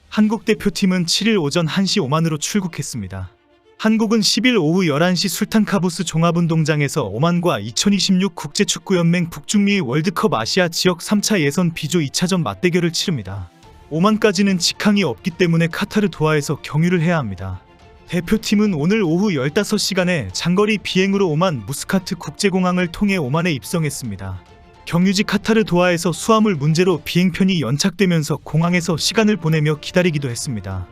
한국 대표팀은 7일 오전 1시 오만으로 출국했습니다. 한국은 10일 오후 11시 술탄카보스 종합운동장에서 오만과 2026 국제축구연맹 북중미 월드컵 아시아 지역 3차 예선 B조 2차전 맞대결을 치릅니다. 오만까지는 직항이 없기 때문에 카타르 도하에서 경유를 해야 합니다. 대표팀은 오늘 오후 15시간에 장거리 비행으로 오만 무스카트 국제공항을 통해 오만에 입성했습니다. 경유지 카타르 도하에서 수화물 문제로 비행편이 연착되면서 공항에서 시간을 보내며 기다리기도 했습니다.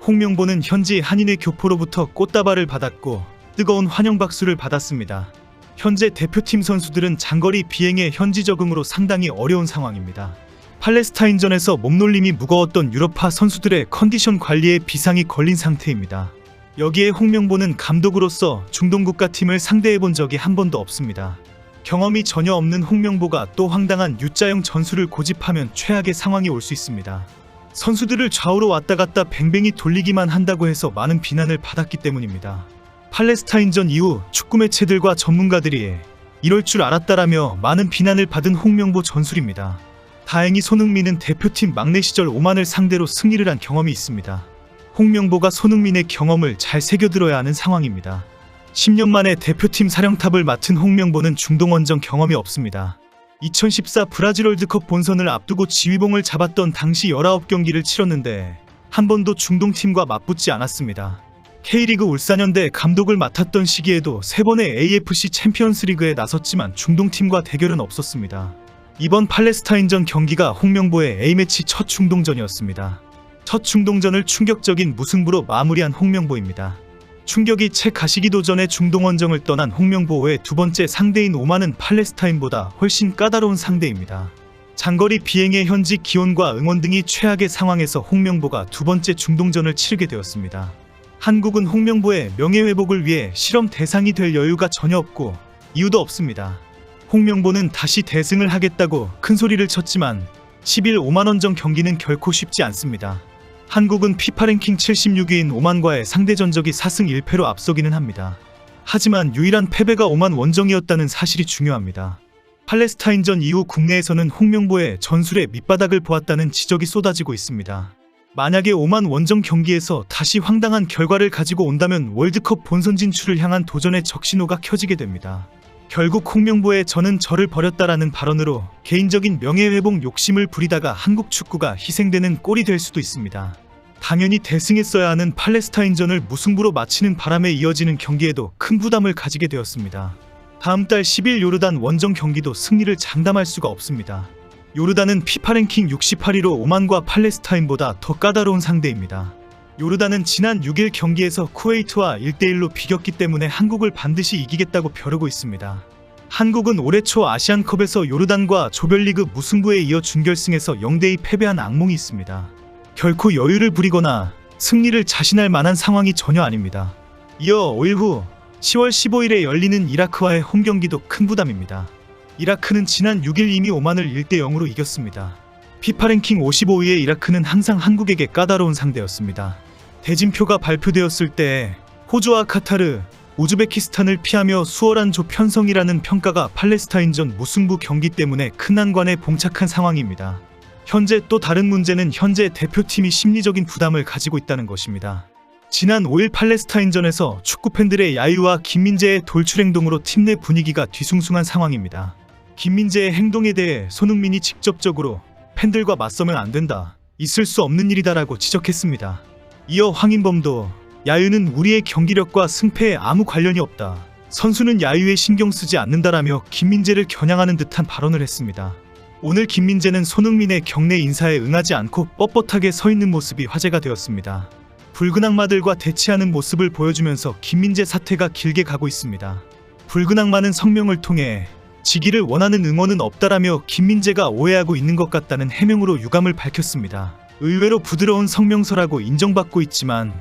홍명보는 현지 한인의 교포로부터 꽃다발을 받았고 뜨거운 환영 박수를 받았습니다. 현재 대표팀 선수들은 장거리 비행의 현지 적응으로 상당히 어려운 상황입니다. 팔레스타인전에서 몸놀림이 무거웠던 유럽파 선수들의 컨디션 관리에 비상이 걸린 상태입니다. 여기에 홍명보는 감독으로서 중동 국가팀을 상대해본 적이 한 번도 없습니다. 경험이 전혀 없는 홍명보가 또 황당한 U자형 전술을 고집하면 최악의 상황이 올 수 있습니다. 선수들을 좌우로 왔다 갔다 뱅뱅이 돌리기만 한다고 해서 많은 비난을 받았기 때문입니다. 팔레스타인전 이후 축구 매체들과 전문가들이 이럴 줄 알았다라며 많은 비난을 받은 홍명보 전술입니다. 다행히 손흥민은 대표팀 막내 시절 오만을 상대로 승리를 한 경험이 있습니다. 홍명보가 손흥민의 경험을 잘 새겨들어야 하는 상황입니다. 10년 만에 대표팀 사령탑을 맡은 홍명보는 중동 원정 경험이 없습니다. 2014 브라질 월드컵 본선을 앞두고 지휘봉을 잡았던 당시 19경기를 치렀는데 한 번도 중동팀과 맞붙지 않았습니다. K리그 울산현대 감독을 맡았던 시기에도 3번의 AFC 챔피언스리그에 나섰지만 중동팀과 대결은 없었습니다. 이번 팔레스타인전 경기가 홍명보의 A매치 첫 중동전이었습니다. 첫 중동전을 충격적인 무승부로 마무리한 홍명보입니다. 충격이 채 가시기도 전에 중동 원정을 떠난 홍명보의 두 번째 상대인 오만은 팔레스타인보다 훨씬 까다로운 상대입니다. 장거리 비행의 현지 기온과 응원 등이 최악의 상황에서 홍명보가 두 번째 중동전을 치르게 되었습니다. 한국은 홍명보의 명예회복을 위해 실험 대상이 될 여유가 전혀 없고 이유도 없습니다. 홍명보는 다시 대승을 하겠다고 큰 소리를 쳤지만 10일 오만원정 경기는 결코 쉽지 않습니다. 한국은 피파 랭킹 76위인 오만과의 상대 전적이 4승 1패로 앞서기는 합니다. 하지만 유일한 패배가 오만 원정이었다는 사실이 중요합니다. 팔레스타인전 이후 국내에서는 홍명보의 전술의 밑바닥을 보았다는 지적이 쏟아지고 있습니다. 만약에 오만 원정 경기에서 다시 황당한 결과를 가지고 온다면 월드컵 본선 진출을 향한 도전의 적신호가 켜지게 됩니다. 결국 홍명보의 저는 저를 버렸다라는 발언으로 개인적인 명예회복 욕심을 부리다가 한국 축구가 희생되는 꼴이 될 수도 있습니다. 당연히 대승했어야 하는 팔레스타인전을 무승부로 마치는 바람에 이어지는 경기에도 큰 부담을 가지게 되었습니다. 다음 달 10일 요르단 원정 경기도 승리를 장담할 수가 없습니다. 요르단은 피파 랭킹 68위로 오만과 팔레스타인보다 더 까다로운 상대입니다. 요르단은 지난 6일 경기에서 쿠웨이트와 1대1로 비겼기 때문에 한국을 반드시 이기겠다고 벼르고 있습니다. 한국은 올해 초 아시안컵에서 요르단과 조별리그 무승부에 이어 준결승에서 0대2 패배한 악몽이 있습니다. 결코 여유를 부리거나 승리를 자신할 만한 상황이 전혀 아닙니다. 이어 5일 후 10월 15일에 열리는 이라크와의 홈경기도 큰 부담입니다. 이라크는 지난 6일 이미 오만을 1대0으로 이겼습니다. 피파 랭킹 55위의 이라크는 항상 한국에게 까다로운 상대였습니다. 대진표가 발표되었을 때 호주와 카타르, 우즈베키스탄을 피하며 수월한 조 편성이라는 평가가 팔레스타인전 무승부 경기 때문에 큰 난관에 봉착한 상황입니다. 현재 또 다른 문제는 현재 대표팀이 심리적인 부담을 가지고 있다는 것입니다. 지난 5일 팔레스타인전에서 축구팬들의 야유와 김민재의 돌출 행동으로 팀 내 분위기가 뒤숭숭한 상황입니다. 김민재의 행동에 대해 손흥민이 직접적으로 팬들과 맞서면 안 된다, 있을 수 없는 일이다라고 지적했습니다. 이어 황인범도 야유는 우리의 경기력과 승패에 아무 관련이 없다, 선수는 야유에 신경 쓰지 않는다라며 김민재를 겨냥하는 듯한 발언을 했습니다. 오늘 김민재는 손흥민의 경례 인사에 응하지 않고 뻣뻣하게 서 있는 모습이 화제가 되었습니다. 붉은 악마들과 대치하는 모습을 보여주면서 김민재 사태가 길게 가고 있습니다. 붉은 악마는 성명을 통해 지기를 원하는 응원은 없다라며 김민재가 오해하고 있는 것 같다는 해명으로 유감을 밝혔습니다. 의외로 부드러운 성명서라고 인정받고 있지만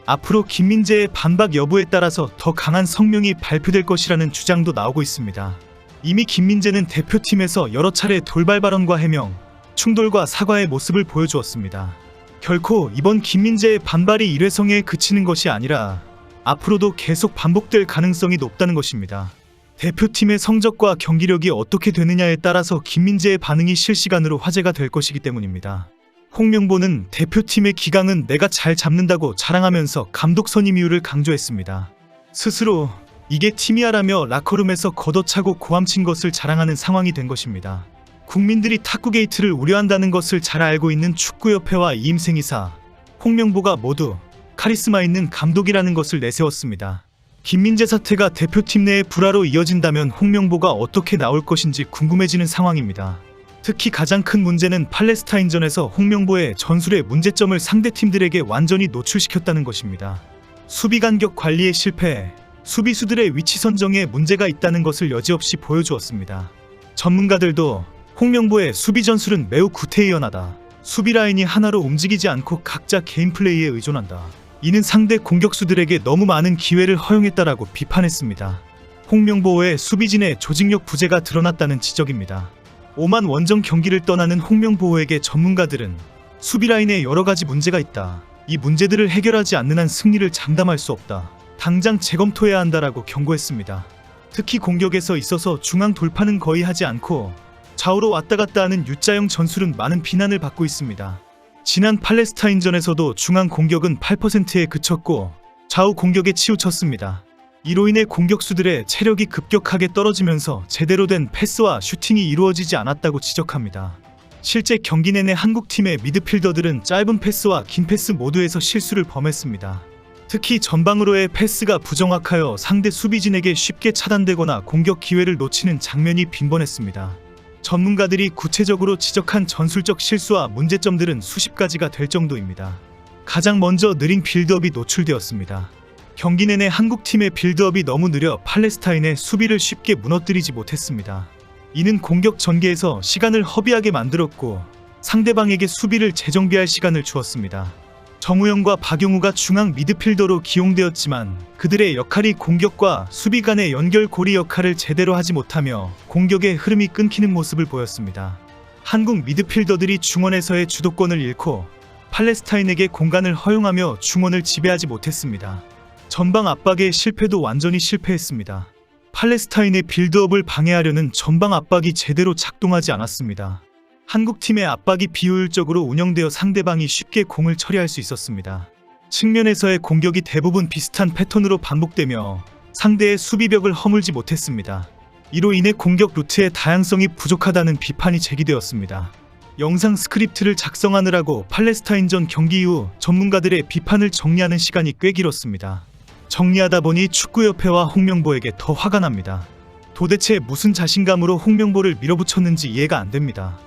앞으로 김민재의 반박 여부에 따라서 더 강한 성명이 발표될 것이라는 주장도 나오고 있습니다. 이미 김민재는 대표팀에서 여러 차례 돌발 발언과 해명, 충돌과 사과의 모습을 보여주었습니다. 결코 이번 김민재의 반발이 일회성에 그치는 것이 아니라 앞으로도 계속 반복될 가능성이 높다는 것입니다. 대표팀의 성적과 경기력이 어떻게 되느냐에 따라서 김민재의 반응이 실시간으로 화제가 될 것이기 때문입니다. 홍명보는 대표팀의 기강은 내가 잘 잡는다고 자랑하면서 감독 선임 이유를 강조했습니다. 스스로 이게 팀이야라며 라커룸에서 걷어차고 고함친 것을 자랑하는 상황이 된 것입니다. 국민들이 탁구 게이트를 우려한다는 것을 잘 알고 있는 축구협회와 이임생이사, 홍명보가 모두 카리스마 있는 감독이라는 것을 내세웠습니다. 김민재 사태가 대표팀 내의 불화로 이어진다면 홍명보가 어떻게 나올 것인지 궁금해지는 상황입니다. 특히 가장 큰 문제는 팔레스타인전에서 홍명보의 전술의 문제점을 상대팀들에게 완전히 노출시켰다는 것입니다. 수비 간격 관리에 실패해 수비수들의 위치 선정에 문제가 있다는 것을 여지없이 보여주었습니다. 전문가들도 홍명보의 수비 전술은 매우 구태의연하다. 수비 라인이 하나로 움직이지 않고 각자 개인 플레이에 의존한다. 이는 상대 공격수들에게 너무 많은 기회를 허용했다라고 비판했습니다. 홍명보의 수비진의 조직력 부재가 드러났다는 지적입니다. 오만 원정 경기를 떠나는 홍명보에게 전문가들은 수비 라인에 여러 가지 문제가 있다. 이 문제들을 해결하지 않는 한 승리를 장담할 수 없다. 당장 재검토해야 한다라고 경고했습니다. 특히 공격에서 있어서 중앙 돌파는 거의 하지 않고 좌우로 왔다 갔다 하는 U자형 전술은 많은 비난을 받고 있습니다. 지난 팔레스타인전에서도 중앙 공격은 8%에 그쳤고 좌우 공격에 치우쳤습니다. 이로 인해 공격수들의 체력이 급격하게 떨어지면서 제대로 된 패스와 슈팅이 이루어지지 않았다고 지적합니다. 실제 경기 내내 한국팀의 미드필더들은 짧은 패스와 긴 패스 모두에서 실수를 범했습니다. 특히 전방으로의 패스가 부정확하여 상대 수비진에게 쉽게 차단되거나 공격 기회를 놓치는 장면이 빈번했습니다. 전문가들이 구체적으로 지적한 전술적 실수와 문제점들은 수십 가지가 될 정도입니다. 가장 먼저 느린 빌드업이 노출되었습니다. 경기 내내 한국팀의 빌드업이 너무 느려 팔레스타인의 수비를 쉽게 무너뜨리지 못했습니다. 이는 공격 전개에서 시간을 허비하게 만들었고 상대방에게 수비를 재정비할 시간을 주었습니다. 정우영과 박용우가 중앙 미드필더로 기용되었지만 그들의 역할이 공격과 수비 간의 연결고리 역할을 제대로 하지 못하며 공격의 흐름이 끊기는 모습을 보였습니다. 한국 미드필더들이 중원에서의 주도권을 잃고 팔레스타인에게 공간을 허용하며 중원을 지배하지 못했습니다. 전방 압박의 실패도 완전히 실패했습니다. 팔레스타인의 빌드업을 방해하려는 전방 압박이 제대로 작동하지 않았습니다. 한국팀의 압박이 비효율적으로 운영되어 상대방이 쉽게 공을 처리할 수 있었습니다. 측면에서의 공격이 대부분 비슷한 패턴으로 반복되며 상대의 수비벽을 허물지 못했습니다. 이로 인해 공격 루트의 다양성이 부족하다는 비판이 제기되었습니다. 영상 스크립트를 작성하느라고 팔레스타인전 경기 이후 전문가들의 비판을 정리하는 시간이 꽤 길었습니다. 정리하다 보니 축구협회와 홍명보에게 더 화가 납니다. 도대체 무슨 자신감으로 홍명보를 밀어붙였는지 이해가 안 됩니다.